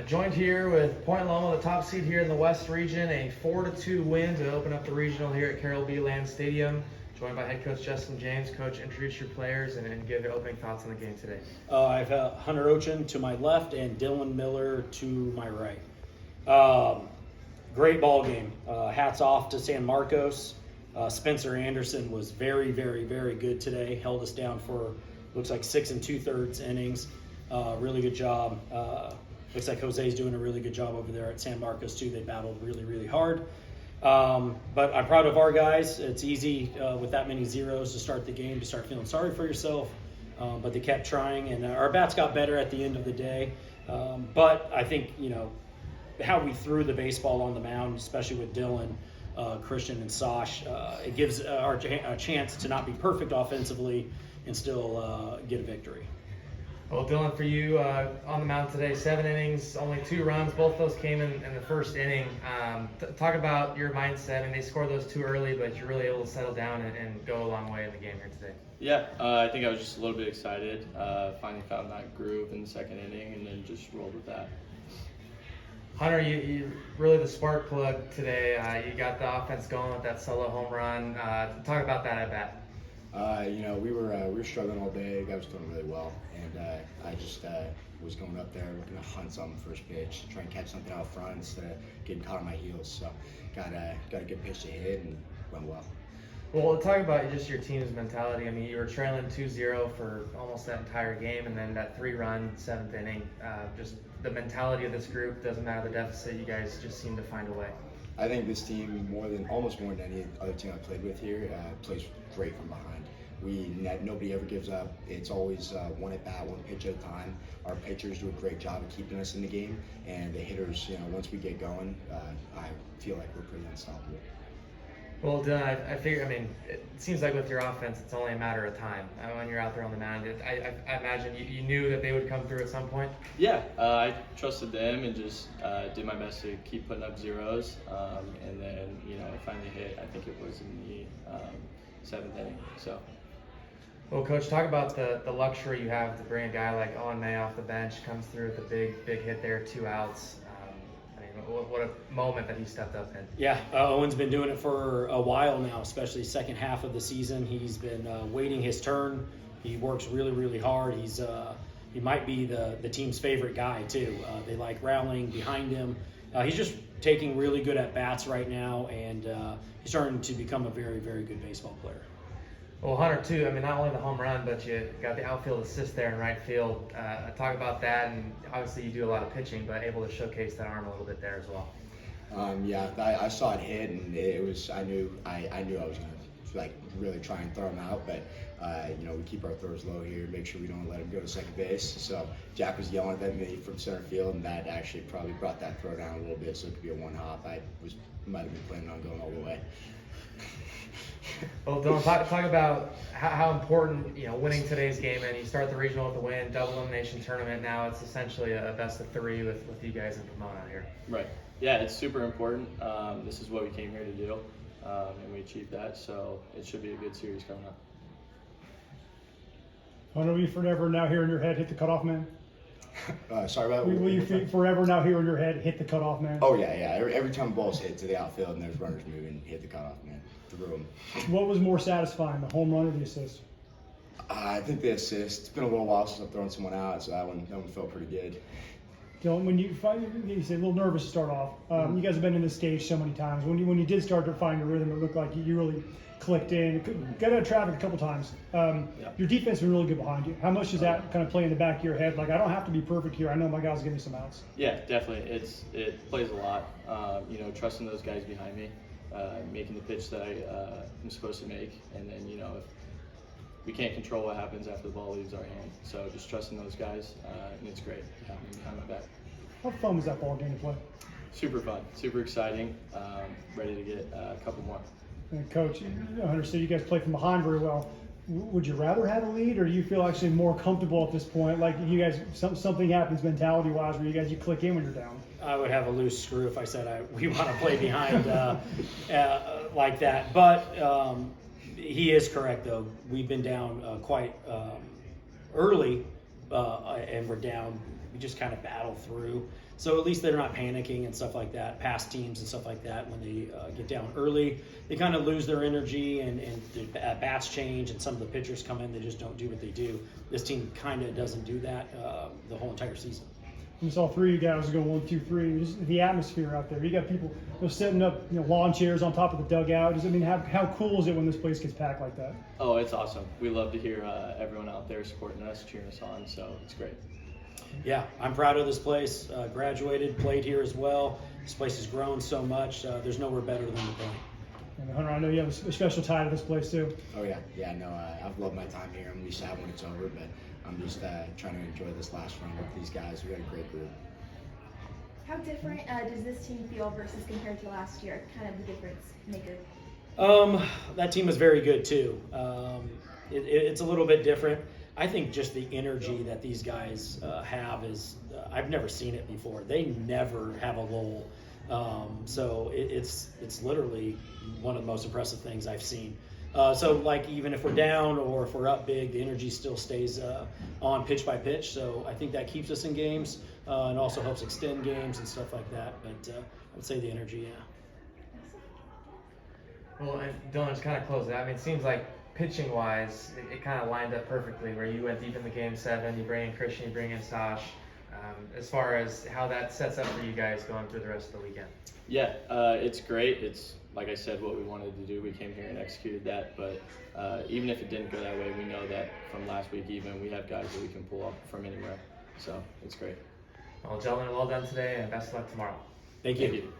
Joined here with Point Loma, the top seed here in the West region, a 4-2 win to open up the regional here at Carroll B. Land Stadium. Joined by head coach Justin James. Coach, introduce your players and give your opening thoughts on the game today. I have Hunter Ochin to my left and Dylan Miller to my right. Great ball game. Hats off to San Marcos. Spencer Anderson was very, very, very good today. Held us down for looks like 6 2/3 innings. Really good job. Looks like Jose's doing a really good job over there at San Marcos too. They battled really, really hard. But I'm proud of our guys. It's easy with that many zeros to start the game to start feeling sorry for yourself. But they kept trying, and our bats got better at the end of the day. But I think, how we threw the baseball on the mound, especially with Dylan, Christian, and Sosh, it gives our a chance to not be perfect offensively and still get a victory. Well, Dylan, for you on the mound today, 7 innings, only 2 runs. Both those came in the first inning. Talk about your mindset. And they scored those 2 early, but you're really able to settle down and go a long way in the game here today. Yeah, I think I was just a little bit excited. Finally found that groove in the second inning and then just rolled with that. Hunter, you really the spark plug today. You got the offense going with that solo home run. Talk about that at bat. We were struggling all day. The guy was doing really well, and I just was going up there looking to hunt something first pitch, try and catch something out front instead of getting caught on my heels. So got a good pitch to hit and went well. Well, talk about just your team's mentality. I mean, you were trailing 2-0 for almost that entire game, and then that 3-run 7th inning. Just the mentality of this group, doesn't matter the deficit, you guys just seem to find a way. I think this team, almost more than any other team I played with here, plays great from behind. Nobody ever gives up. It's always one at bat, one pitch at a time. Our pitchers do a great job of keeping us in the game, and the hitters, once we get going, I feel like we're pretty unstoppable. Well, Dylan, I figure, it seems like with your offense, it's only a matter of time. When you're out there on the mound, I imagine you knew that they would come through at some point? Yeah, I trusted them and just did my best to keep putting up zeros. And then, it finally hit. I think it was in the 7th inning. So. Well, Coach, talk about the luxury you have to bring a guy like Owen May off the bench, comes through with a big hit there, 2 outs. What a moment that he stepped up in. Yeah, Owen's been doing it for a while now, especially second half of the season. He's been waiting his turn. He works really, really hard. He might be the team's favorite guy too. They like rallying behind him. He's just taking really good at bats right now, and he's starting to become a very, very good baseball player. Well, Hunter, too, not only the home run, but you got the outfield assist there in right field. Talk about that, and obviously you do a lot of pitching, but able to showcase that arm a little bit there as well. I saw it hit, and I knew I was going to really try and throw him out, but we keep our throws low here, make sure we don't let him go to second base. So Jack was yelling at me from center field, and that actually probably brought that throw down a little bit, so it could be a one-hop. Might have been planning on going all the way. Well, Dylan, talk about how important, winning today's game, and you start the regional with a win, double elimination tournament. Now it's essentially a best of 3 with you guys in Pomona here. Right. Yeah, it's super important. This is what we came here to do, and we achieved that. So it should be a good series coming up. Will you forever now hear in your head hit the cutoff man? Sorry about that. Will you forever now hear in your head hit the cutoff man? Oh yeah. Every time the ball's hit to the outfield and there's runners moving, hit the cutoff man. Through them. What was more satisfying, the home run or the assist? I think the assist. It's been a little while since I've thrown someone out, so that one felt pretty good. Dylan, when you say a little nervous to start off. You guys have been in this stage so many times. When you did start to find your rhythm, it looked like you really clicked in. Got out of traffic a couple times. Your defense has been really good behind you. How much does that kind of play in the back of your head? Like, I don't have to be perfect here. I know my guys will give me some outs. Yeah, definitely. It plays a lot. Trusting those guys behind me, making the pitch that I am supposed to make, and then if we can't control what happens after the ball leaves our hand. So just trusting those guys, and it's great to have them behind my back. How fun was that ball game to play? Super fun, super exciting. Ready to get a couple more. And Coach, Hunter said you guys play from behind very well. Would you rather have a lead, or do you feel actually more comfortable at this point? Like you guys, something happens mentality-wise where you click in when you're down. I would have a loose screw if I said we want to play behind like that. But he is correct, though. We've been down quite early, and we're down we just kind of battle through. So at least they're not panicking and stuff like that. Past teams and stuff like that, when they get down early, they kind of lose their energy and the bats change and some of the pitchers come in, they just don't do what they do. This team kind of doesn't do that the whole entire season. We saw 3 of you guys go 1, 2, 3. Just the atmosphere out there. You got people setting up lawn chairs on top of the dugout. How cool is it when this place gets packed like that? Oh, it's awesome. We love to hear everyone out there supporting us, cheering us on, so it's great. Yeah, I'm proud of this place. Graduated, played here as well. This place has grown so much. There's nowhere better than the point. And Hunter, I know you have a special tie to this place too. Oh yeah, no, I've loved my time here. I'm really sad when it's over, but I'm just trying to enjoy this last run with these guys. We got a great group. How different does this team feel versus compared to last year? Kind of the difference maker. That team is very good too. It's a little bit different. I think just the energy that these guys have is I've never seen it before. They never have a lull. So it's literally one of the most impressive things I've seen. So like even if we're down or if we're up big, the energy still stays on pitch by pitch. So I think that keeps us in games and also helps extend games and stuff like that. But I would say the energy, yeah. Well, and Dylan, just kind of close it out. I mean, it seems like pitching-wise, it kind of lined up perfectly where you went deep in the game 7, you bring in Christian, you bring in Sash. As far as how that sets up for you guys going through the rest of the weekend. Yeah, it's great. It's, like I said, what we wanted to do. We came here and executed that, but even if it didn't go that way, we know that from last week even, we have guys that we can pull up from anywhere. So it's great. Well, gentlemen, well done today, and best of luck tomorrow. Thank you. Thank you.